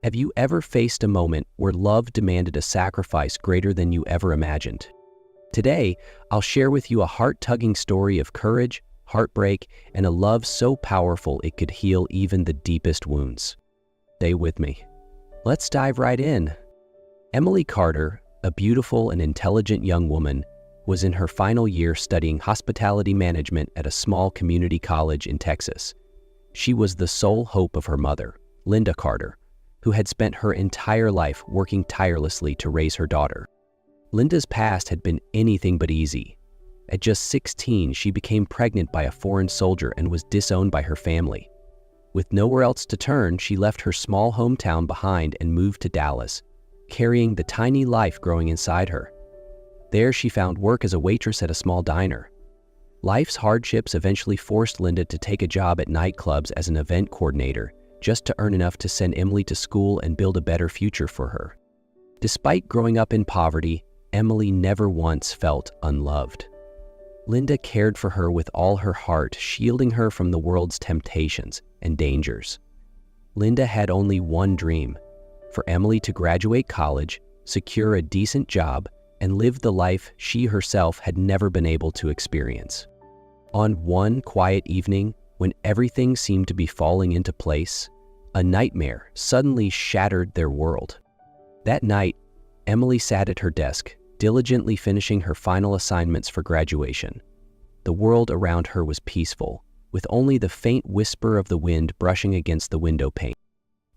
Have you ever faced a moment where love demanded a sacrifice greater than you ever imagined? Today, I'll share with you a heart-tugging story of courage, heartbreak, and a love so powerful it could heal even the deepest wounds. Stay with me. Let's dive right in. Emily Carter, a beautiful and intelligent young woman, was in her final year studying hospitality management at a small community college in Texas. She was the sole hope of her mother, Linda Carter, who had spent her entire life working tirelessly to raise her daughter. Linda's past had been anything but easy. At just 16, she became pregnant by a foreign soldier and was disowned by her family. With nowhere else to turn, she left her small hometown behind and moved to Dallas, carrying the tiny life growing inside her. There, she found work as a waitress at a small diner. Life's hardships eventually forced Linda to take a job at nightclubs as an event coordinator, just to earn enough to send Emily to school and build a better future for her. Despite growing up in poverty, Emily never once felt unloved. Linda cared for her with all her heart, shielding her from the world's temptations and dangers. Linda had only one dream: for Emily to graduate college, secure a decent job, and live the life she herself had never been able to experience. On one quiet evening, when everything seemed to be falling into place, a nightmare suddenly shattered their world. That night, Emily sat at her desk, diligently finishing her final assignments for graduation. The world around her was peaceful, with only the faint whisper of the wind brushing against the window pane.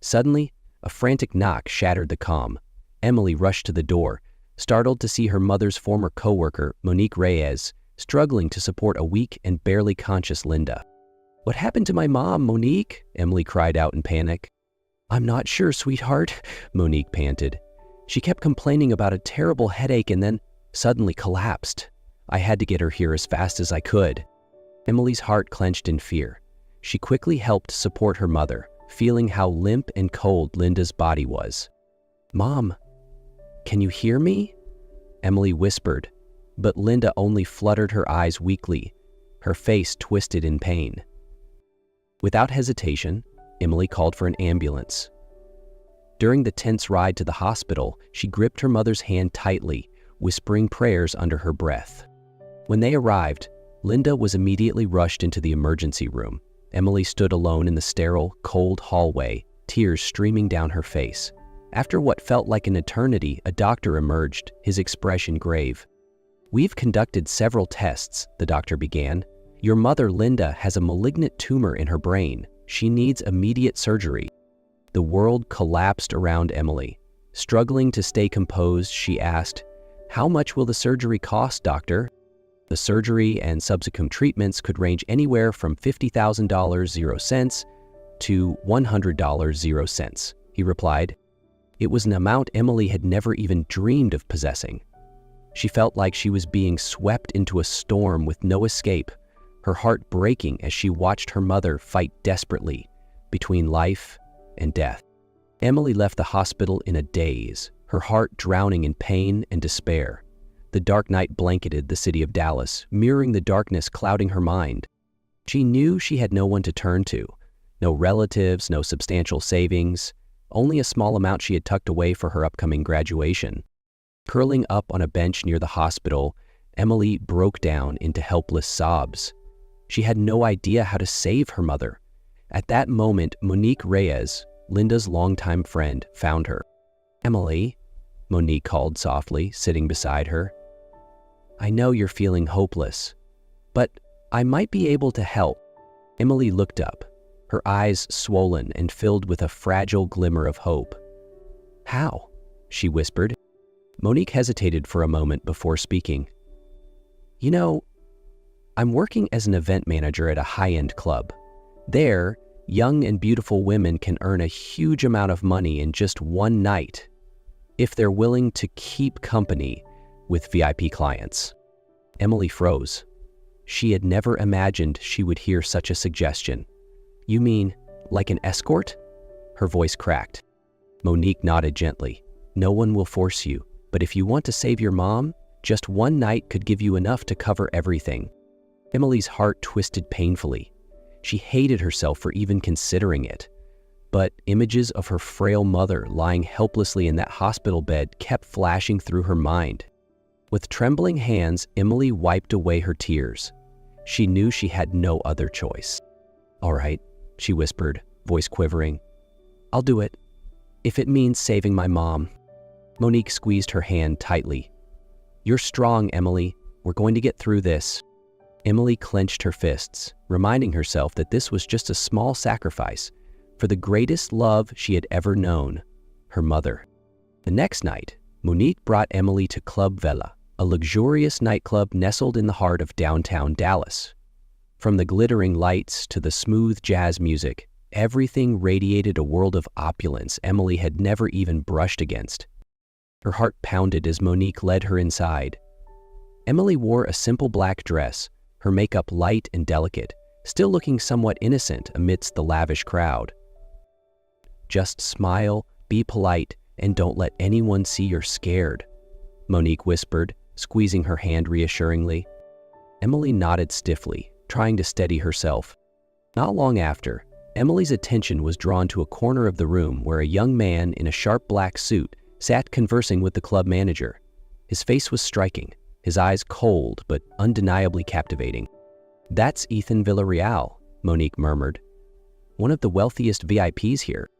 Suddenly, a frantic knock shattered the calm. Emily rushed to the door, startled to see her mother's former coworker, Monique Reyes, struggling to support a weak and barely conscious Linda. "What happened to my mom, Monique?" Emily cried out in panic. "I'm not sure, sweetheart," Monique panted. "She kept complaining about a terrible headache and then suddenly collapsed. I had to get her here as fast as I could." Emily's heart clenched in fear. She quickly helped support her mother, feeling how limp and cold Linda's body was. "Mom, can you hear me?" Emily whispered, but Linda only fluttered her eyes weakly, her face twisted in pain. Without hesitation, Emily called for an ambulance. During the tense ride to the hospital, she gripped her mother's hand tightly, whispering prayers under her breath. When they arrived, Linda was immediately rushed into the emergency room. Emily stood alone in the sterile, cold hallway, tears streaming down her face. After what felt like an eternity, a doctor emerged, his expression grave. "We've conducted several tests," the doctor began. "Your mother, Linda, has a malignant tumor in her brain. She needs immediate surgery." The world collapsed around Emily. Struggling to stay composed, she asked, "How much will the surgery cost, doctor?" The surgery and subsequent treatments could range anywhere from $50,000 to $100,000, he replied. It was an amount Emily had never even dreamed of possessing. She felt like she was being swept into a storm with no escape, her heart breaking as she watched her mother fight desperately between life and death. Emily left the hospital in a daze, her heart drowning in pain and despair. The dark night blanketed the city of Dallas, mirroring the darkness clouding her mind. She knew she had no one to turn to, no relatives, no substantial savings, only a small amount she had tucked away for her upcoming graduation. Curling up on a bench near the hospital, Emily broke down into helpless sobs. She had no idea how to save her mother. At that moment, Monique Reyes, Linda's longtime friend, found her. "Emily," Monique called softly, sitting beside her. "I know you're feeling hopeless, but I might be able to help." Emily looked up, her eyes swollen and filled with a fragile glimmer of hope. "How?" she whispered. Monique hesitated for a moment before speaking. "You know, I'm working as an event manager at a high-end club. There, young and beautiful women can earn a huge amount of money in just one night if they're willing to keep company with VIP clients." Emily froze. She had never imagined she would hear such a suggestion. "You mean, like an escort?" Her voice cracked. Monique nodded gently. "No one will force you, but if you want to save your mom, just one night could give you enough to cover everything." Emily's heart twisted painfully. She hated herself for even considering it. but images of her frail mother lying helplessly in that hospital bed kept flashing through her mind. With trembling hands, Emily wiped away her tears. She knew she had no other choice. "All right," she whispered, voice quivering. "I'll do it, if it means saving my mom." Monique squeezed her hand tightly. "You're strong, Emily. We're going to get through this." Emily clenched her fists, reminding herself that this was just a small sacrifice for the greatest love she had ever known, her mother. The next night, Monique brought Emily to Club Vela, a luxurious nightclub nestled in the heart of downtown Dallas. From the glittering lights to the smooth jazz music, everything radiated a world of opulence Emily had never even brushed against. Her heart pounded as Monique led her inside. Emily wore a simple black dress, her makeup light and delicate, still looking somewhat innocent amidst the lavish crowd. "Just smile, be polite, and don't let anyone see you're scared," Monique whispered, squeezing her hand reassuringly. Emily nodded stiffly, trying to steady herself. Not long after, Emily's attention was drawn to a corner of the room where a young man in a sharp black suit sat conversing with the club manager. His face was striking, his eyes cold but undeniably captivating. "That's Ethan Villarreal," Monique murmured. "One of the wealthiest VIPs here."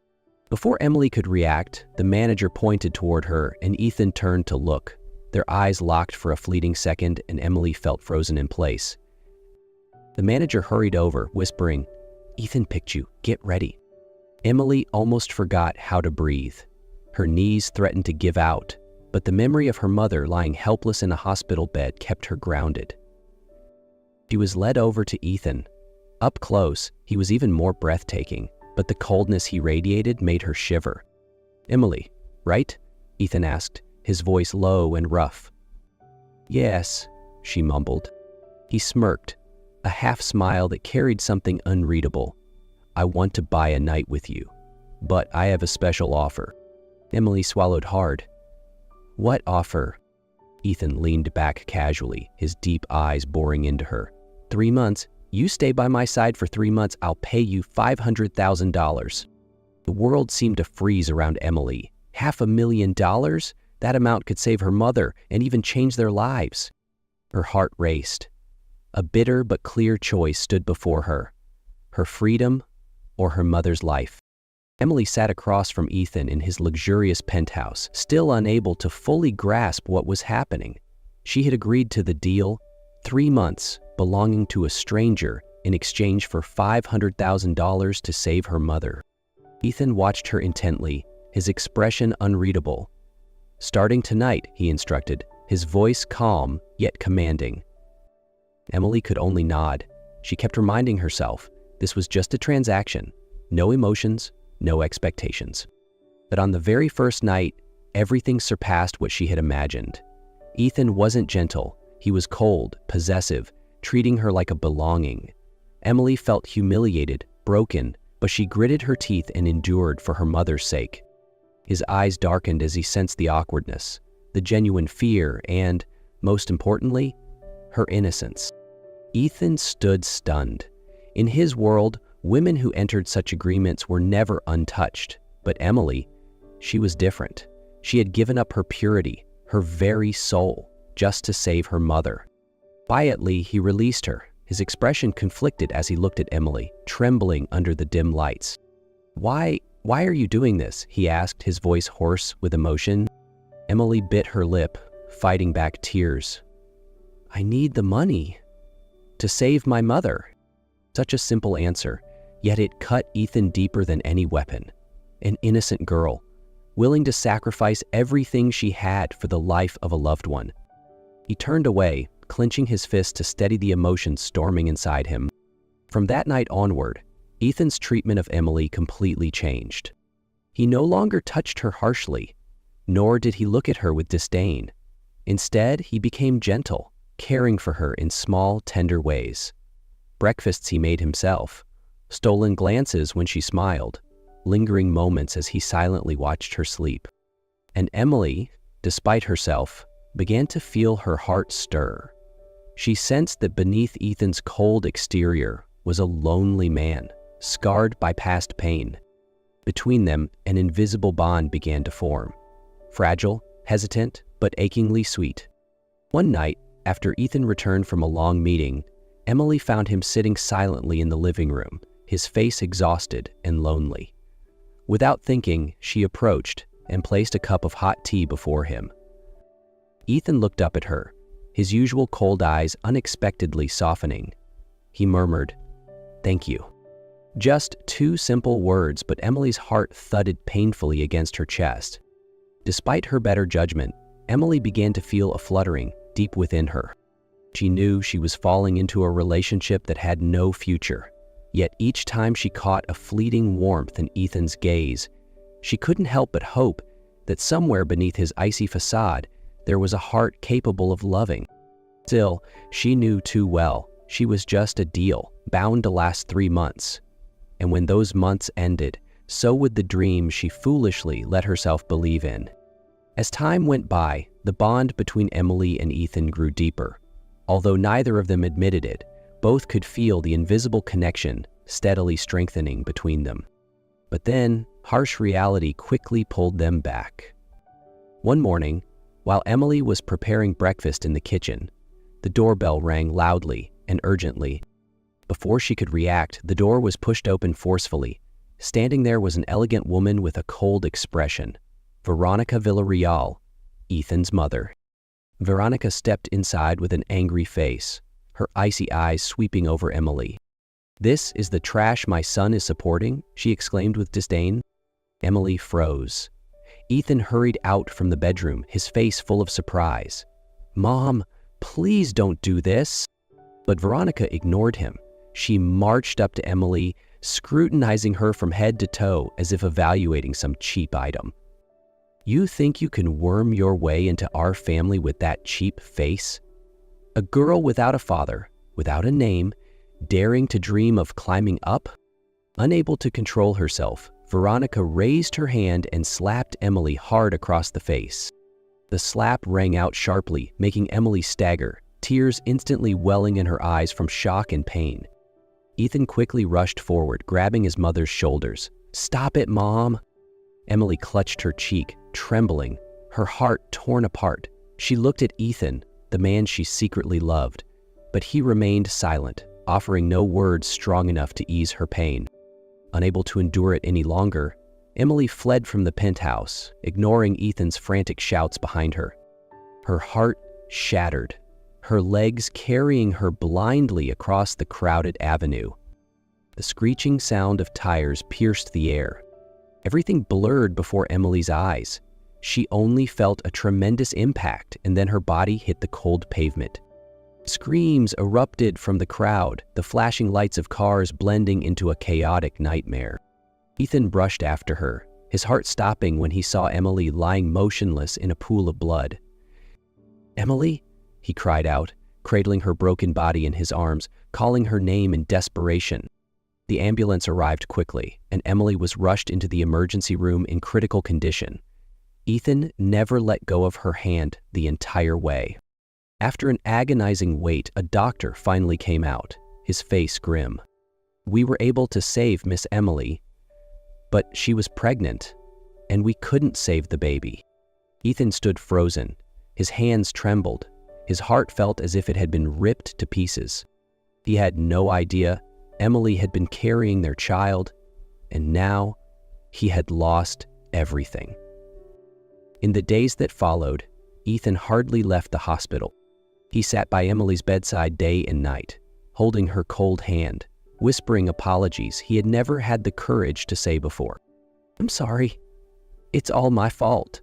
Before Emily could react, the manager pointed toward her and Ethan turned to look. Their eyes locked for a fleeting second and Emily felt frozen in place. The manager hurried over, whispering, "Ethan picked you. Get ready." Emily almost forgot how to breathe. Her knees threatened to give out, but the memory of her mother lying helpless in a hospital bed kept her grounded. She was led over to Ethan. Up close, he was even more breathtaking, but the coldness he radiated made her shiver. "Emily, right?" Ethan asked, his voice low and rough. "Yes," she mumbled. He smirked, a half smile that carried something unreadable. "I want to buy a night with you, but I have a special offer." Emily swallowed hard. "What offer?" Ethan leaned back casually, his deep eyes boring into her. 3 months. You stay by my side for 3 months, I'll pay you $500,000. The world seemed to freeze around Emily. $500,000? That amount could save her mother and even change their lives. Her heart raced. A bitter but clear choice stood before her: her freedom or her mother's life. Emily sat across from Ethan in his luxurious penthouse, still unable to fully grasp what was happening. She had agreed to the deal, 3 months belonging to a stranger in exchange for $500,000 to save her mother. Ethan watched her intently, his expression unreadable. "Starting tonight," he instructed, his voice calm yet commanding. Emily could only nod. She kept reminding herself this was just a transaction, no emotions, no expectations. But on the very first night, everything surpassed what she had imagined. Ethan wasn't gentle. He was cold, possessive, treating her like a belonging. Emily felt humiliated, broken, but she gritted her teeth and endured for her mother's sake. His eyes darkened as he sensed the awkwardness, the genuine fear, and, most importantly, her innocence. Ethan stood stunned. In his world, women who entered such agreements were never untouched. But Emily, she was different. She had given up her purity, her very soul, just to save her mother. Quietly, he released her, his expression conflicted as he looked at Emily, trembling under the dim lights. Why are you doing this?" he asked, his voice hoarse with emotion. Emily bit her lip, fighting back tears. "I need the money. To save my mother." Such a simple answer, yet it cut Ethan deeper than any weapon. An innocent girl, willing to sacrifice everything she had for the life of a loved one. He turned away, clenching his fist to steady the emotions storming inside him. From that night onward, Ethan's treatment of Emily completely changed. He no longer touched her harshly, nor did he look at her with disdain. Instead, he became gentle, caring for her in small, tender ways. Breakfasts he made himself, stolen glances when she smiled, lingering moments as he silently watched her sleep. And Emily, despite herself, began to feel her heart stir. She sensed that beneath Ethan's cold exterior was a lonely man, scarred by past pain. Between them, an invisible bond began to form. Fragile, hesitant, but achingly sweet. One night, after Ethan returned from a long meeting, Emily found him sitting silently in the living room, his face exhausted and lonely. Without thinking, she approached and placed a cup of hot tea before him. Ethan looked up at her, his usual cold eyes unexpectedly softening. He murmured, "Thank you." Just two simple words, but Emily's heart thudded painfully against her chest. Despite her better judgment, Emily began to feel a fluttering deep within her. She knew she was falling into a relationship that had no future. Yet each time she caught a fleeting warmth in Ethan's gaze, she couldn't help but hope that somewhere beneath his icy facade, there was a heart capable of loving. Still, she knew too well she was just a deal, bound to last 3 months. And when those months ended, so would the dream she foolishly let herself believe in. As time went by, the bond between Emily and Ethan grew deeper. Although neither of them admitted it, both could feel the invisible connection steadily strengthening between them. But then, harsh reality quickly pulled them back. One morning, while Emily was preparing breakfast in the kitchen, the doorbell rang loudly and urgently. Before she could react, the door was pushed open forcefully. Standing there was an elegant woman with a cold expression, Veronica Villarreal, Ethan's mother. Veronica stepped inside with an angry face, her icy eyes sweeping over Emily. "This is the trash my son is supporting?" she exclaimed with disdain. Emily froze. Ethan hurried out from the bedroom, his face full of surprise. "Mom, please don't do this." But Veronica ignored him. She marched up to Emily, scrutinizing her from head to toe as if evaluating some cheap item. "You think you can worm your way into our family with that cheap face? A girl without a father, without a name, daring to dream of climbing up?" Unable to control herself, Veronica raised her hand and slapped Emily hard across the face. The slap rang out sharply, making Emily stagger, tears instantly welling in her eyes from shock and pain. Ethan quickly rushed forward, grabbing his mother's shoulders. "Stop it, Mom!" Emily clutched her cheek, trembling, her heart torn apart. She looked at Ethan, the man she secretly loved, but he remained silent, offering no words strong enough to ease her pain. Unable to endure it any longer, Emily fled from the penthouse, ignoring Ethan's frantic shouts behind her. Her heart shattered, her legs carrying her blindly across the crowded avenue. The screeching sound of tires pierced the air. Everything blurred before Emily's eyes. She only felt a tremendous impact, and then her body hit the cold pavement. Screams erupted from the crowd, the flashing lights of cars blending into a chaotic nightmare. Ethan brushed after her, his heart stopping when he saw Emily lying motionless in a pool of blood. "Emily?" he cried out, cradling her broken body in his arms, calling her name in desperation. The ambulance arrived quickly, and Emily was rushed into the emergency room in critical condition. Ethan never let go of her hand the entire way. After an agonizing wait, a doctor finally came out, his face grim. "We were able to save Miss Emily, but she was pregnant, and we couldn't save the baby." Ethan stood frozen. His hands trembled. His heart felt as if it had been ripped to pieces. He had no idea Emily had been carrying their child, and now he had lost everything. In the days that followed, Ethan hardly left the hospital. He sat by Emily's bedside day and night, holding her cold hand, whispering apologies he had never had the courage to say before. "I'm sorry. It's all my fault,"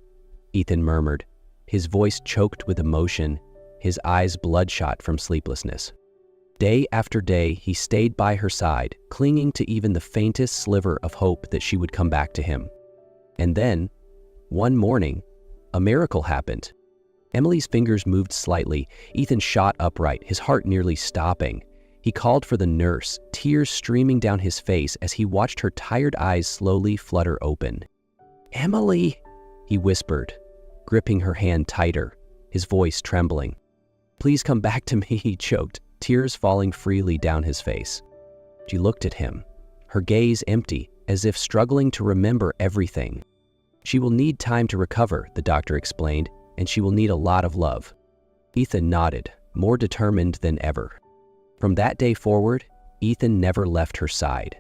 Ethan murmured, his voice choked with emotion, his eyes bloodshot from sleeplessness. Day after day, he stayed by her side, clinging to even the faintest sliver of hope that she would come back to him. And then, one morning, a miracle happened. Emily's fingers moved slightly. Ethan shot upright, his heart nearly stopping. He called for the nurse, tears streaming down his face as he watched her tired eyes slowly flutter open. "Emily," he whispered, gripping her hand tighter, his voice trembling. "Please come back to me," he choked, tears falling freely down his face. She looked at him, her gaze empty, as if struggling to remember everything. "She will need time to recover," the doctor explained, "and she will need a lot of love." Ethan nodded, more determined than ever. From that day forward, Ethan never left her side.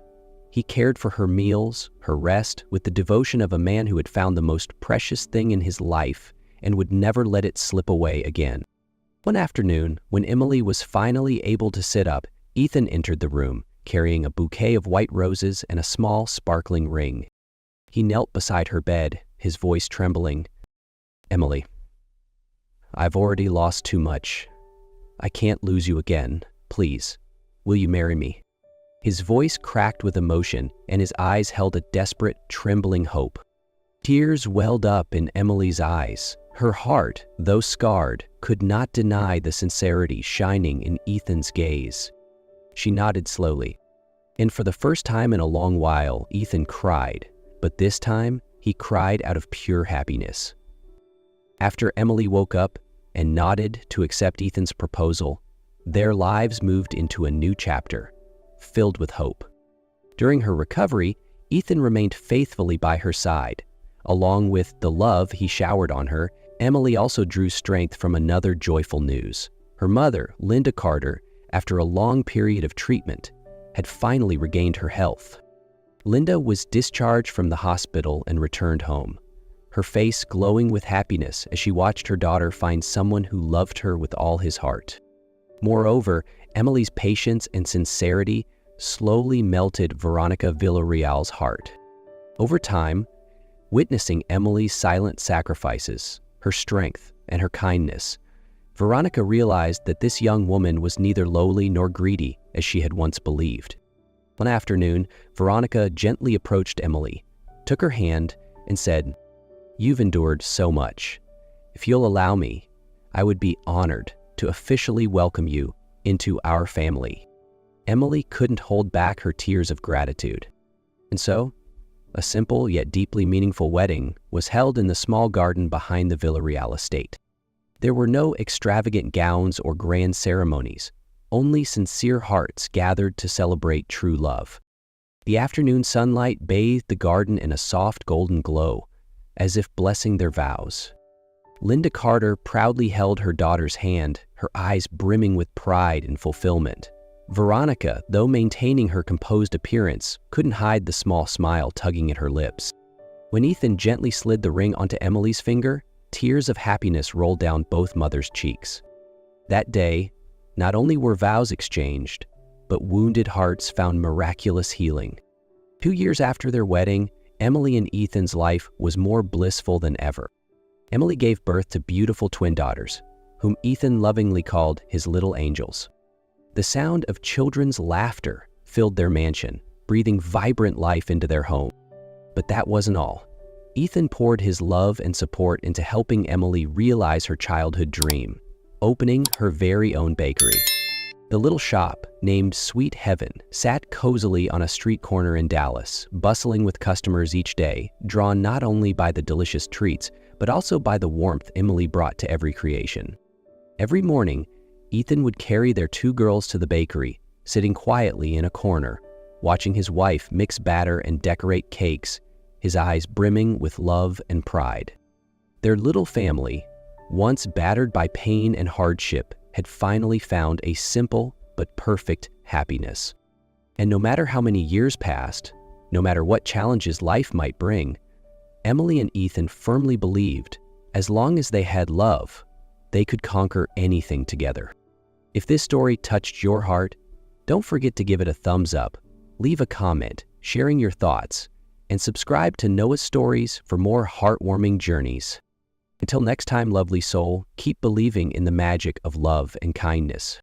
He cared for her meals, her rest, with the devotion of a man who had found the most precious thing in his life and would never let it slip away again. One afternoon, when Emily was finally able to sit up, Ethan entered the room, carrying a bouquet of white roses and a small, sparkling ring. He knelt beside her bed, his voice trembling. "Emily, I've already lost too much. I can't lose you again. Please, will you marry me?" His voice cracked with emotion, and his eyes held a desperate, trembling hope. Tears welled up in Emily's eyes. Her heart, though scarred, could not deny the sincerity shining in Ethan's gaze. She nodded slowly, and for the first time in a long while, Ethan cried, but this time he cried out of pure happiness. After Emily woke up and nodded to accept Ethan's proposal, their lives moved into a new chapter, filled with hope. During her recovery, Ethan remained faithfully by her side. Along with the love he showered on her, Emily also drew strength from another joyful news. Her mother, Linda Carter, after a long period of treatment, had finally regained her health. Linda was discharged from the hospital and returned home, her face glowing with happiness as she watched her daughter find someone who loved her with all his heart. Moreover, Emily's patience and sincerity slowly melted Veronica Villarreal's heart. Over time, witnessing Emily's silent sacrifices, her strength, and her kindness, Veronica realized that this young woman was neither lowly nor greedy as she had once believed. One afternoon, Veronica gently approached Emily, took her hand, and said, "You've endured so much. If you'll allow me, I would be honored to officially welcome you into our family." Emily couldn't hold back her tears of gratitude. And so, a simple yet deeply meaningful wedding was held in the small garden behind the Villarreal estate. There were no extravagant gowns or grand ceremonies, only sincere hearts gathered to celebrate true love. The afternoon sunlight bathed the garden in a soft golden glow, as if blessing their vows. Linda Carter proudly held her daughter's hand, her eyes brimming with pride and fulfillment. Veronica, though maintaining her composed appearance, couldn't hide the small smile tugging at her lips. When Ethan gently slid the ring onto Emily's finger, tears of happiness rolled down both mothers' cheeks. That day, not only were vows exchanged, but wounded hearts found miraculous healing. 2 years after their wedding, Emily and Ethan's life was more blissful than ever. Emily gave birth to beautiful twin daughters, whom Ethan lovingly called his little angels. The sound of children's laughter filled their mansion, breathing vibrant life into their home. But that wasn't all. Ethan poured his love and support into helping Emily realize her childhood dream, opening her very own bakery. The little shop, named Sweet Heaven, sat cozily on a street corner in Dallas, bustling with customers each day, drawn not only by the delicious treats, but also by the warmth Emily brought to every creation. Every morning, Ethan would carry their 2 girls to the bakery, sitting quietly in a corner, watching his wife mix batter and decorate cakes, his eyes brimming with love and pride. Their little family, once battered by pain and hardship, had finally found a simple but perfect happiness. And no matter how many years passed, no matter what challenges life might bring, Emily and Ethan firmly believed, as long as they had love, they could conquer anything together. If this story touched your heart, don't forget to give it a thumbs up, leave a comment, sharing your thoughts, and subscribe to Noah's Stories for more heartwarming journeys. Until next time, lovely soul, keep believing in the magic of love and kindness.